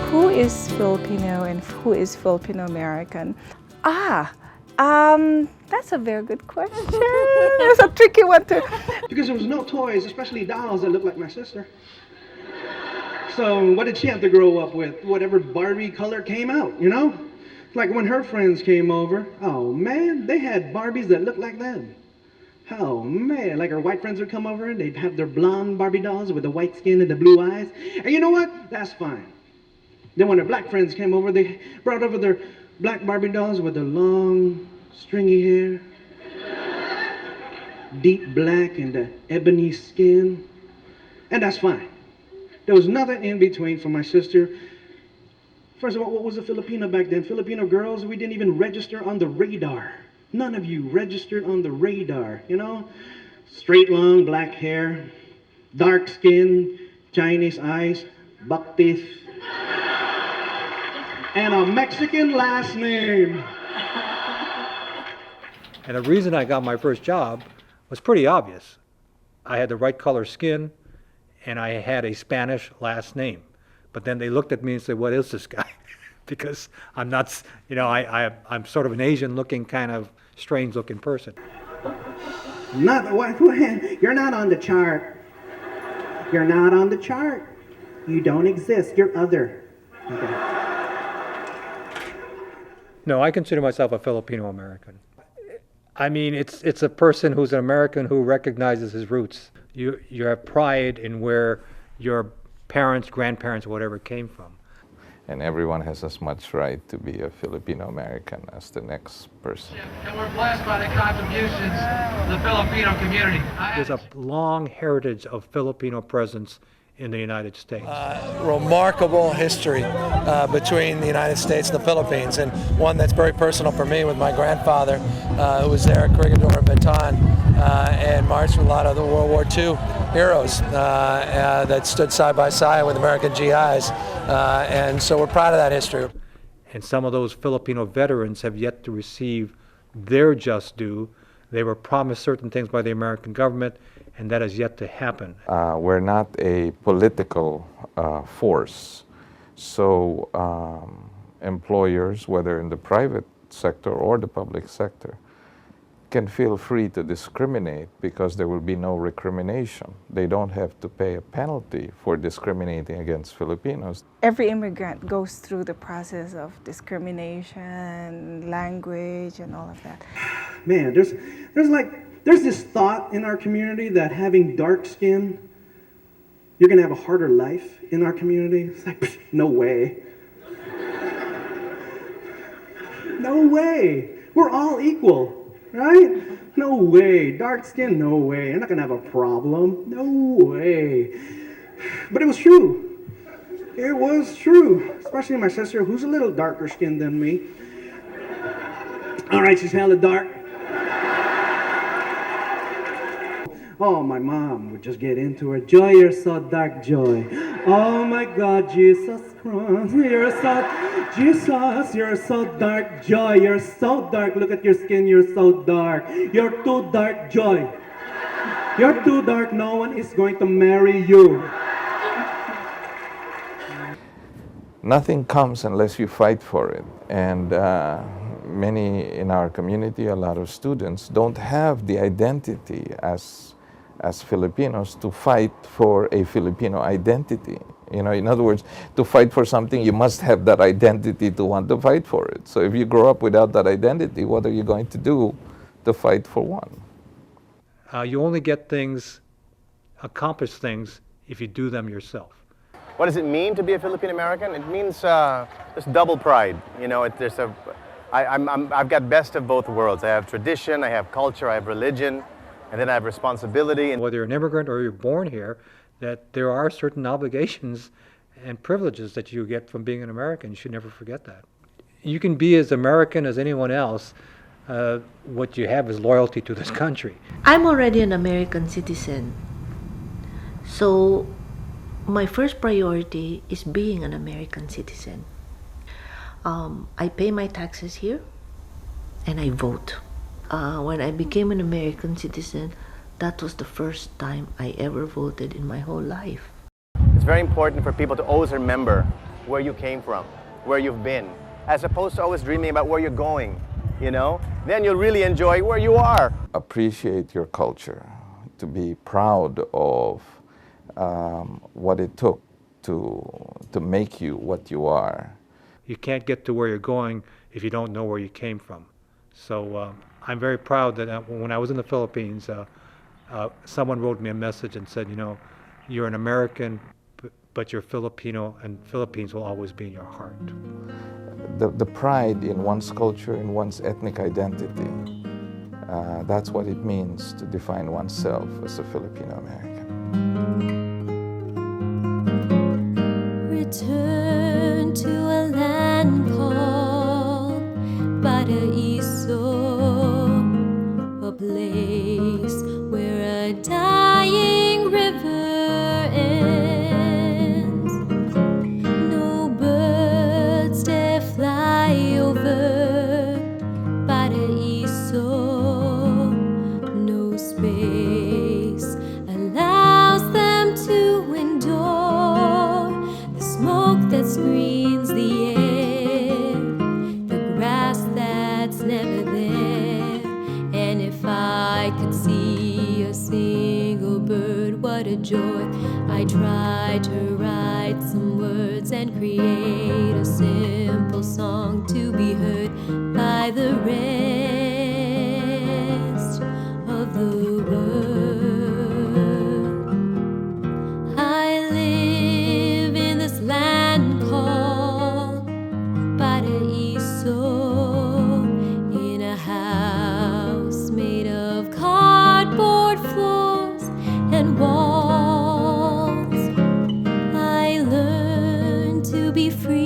Who is Filipino and who is Filipino American? That's a very good question. It's a tricky one too. Because there was no toys, especially dolls that looked like my sister. So what did she have to grow up with? Whatever Barbie color came out, you know? Like when her friends came over, oh man, they had Barbies that looked like them. Oh man, like her white friends would come over and they'd have their blonde Barbie dolls with the white skin and the blue eyes. And you know what? That's fine. Then when her black friends came over, they brought over their black Barbie dolls with the long, stringy hair, deep black and the ebony skin. And that's fine. There was nothing in between for my sister. First of all, what was a Filipino back then? Filipino girls, we didn't even register on the radar. None of you registered on the radar, you know? Straight, long, black hair, dark skin, Chinese eyes, buck teeth, and a Mexican last name. And the reason I got my first job was pretty obvious. I had the right color skin, and I had a Spanish last name. But then they looked at me and said, what is this guy? Because I'm not, you know, I'm sort of an Asian-looking, kind of strange-looking person. Not what? You're not on the chart. You're not on the chart. You don't exist. You're other. Okay. No, I consider myself a Filipino American. I mean, it's a person who's an American who recognizes his roots. You have pride in where your parents, grandparents, whatever came from. And everyone has as much right to be a Filipino American as the next person. And we're blessed by the contributions of the Filipino community. There's a long heritage of Filipino presence in the United States. Remarkable history between the United States and the Philippines, and one that's very personal for me with my grandfather, who was there at Corregidor and Bataan, and marched with a lot of the World War II heroes that stood side by side with American GIs, and so we're proud of that history. And some of those Filipino veterans have yet to receive their just due. They were promised certain things by the American government, and that has yet to happen. We're not a political force, so employers, whether in the private sector or the public sector, can feel free to discriminate because there will be no recrimination. They don't have to pay a penalty for discriminating against Filipinos. Every immigrant goes through the process of discrimination, language, and all of that. Man, there's this thought in our community that having dark skin, you're gonna have a harder life in our community. It's like, no way. No way. We're all equal. Right? No way. Dark skin, no way. You're not gonna have a problem. No way. But it was true. It was true. Especially my sister, who's a little darker skinned than me. All right, she's hella dark. Oh, my mom would just get into her. Joy, you're so dark, Joy. Oh my God, Jesus Christ, you're so dark, Joy. You're so dark. Look at your skin, you're so dark. You're too dark, Joy. You're too dark. No one is going to marry you. Nothing comes unless you fight for it. And many in our community, a lot of students, don't have the identity as Filipinos to fight for a Filipino identity. You know, in other words, to fight for something, you must have that identity to want to fight for it. So if you grow up without that identity, what are you going to do to fight for one? You only get things, accomplish things, if you do them yourself. What does it mean to be a Filipino American? It means this double pride. You know, I've got best of both worlds. I have tradition, I have culture, I have religion, and then I have responsibility. Whether you're an immigrant or you're born here, that there are certain obligations and privileges that you get from being an American. You should never forget that. You can be as American as anyone else. What you have is loyalty to this country. I'm already an American citizen. So my first priority is being an American citizen. I pay my taxes here and I vote. When I became an American citizen, that was the first time I ever voted in my whole life. very important for people to always remember where you came from, where you've been, as opposed to always dreaming about where you're going, you know? Then you'll really enjoy where you are. Appreciate your culture, to be proud of what it took to make you what you are. You can't get to where you're going if you don't know where you came from. So I'm very proud that when I was in the Philippines, someone wrote me a message and said, you know, you're an American, but you're Filipino, and Philippines will always be in your heart. The pride in one's culture, in one's ethnic identity, that's what it means to define oneself as a Filipino American. Return to a land called Paraiso, a place where a dying river ends. No birds dare fly over Paraiso, no space allows them to endure the smoke that screens the air, the grass that's never there. And if I could see a single bird, what a joy. I try to write some words and create a simple song to be heard by the rest of the world. I live in this land called Paraiso, in a house made of cardboard floors and walls. I learned to be free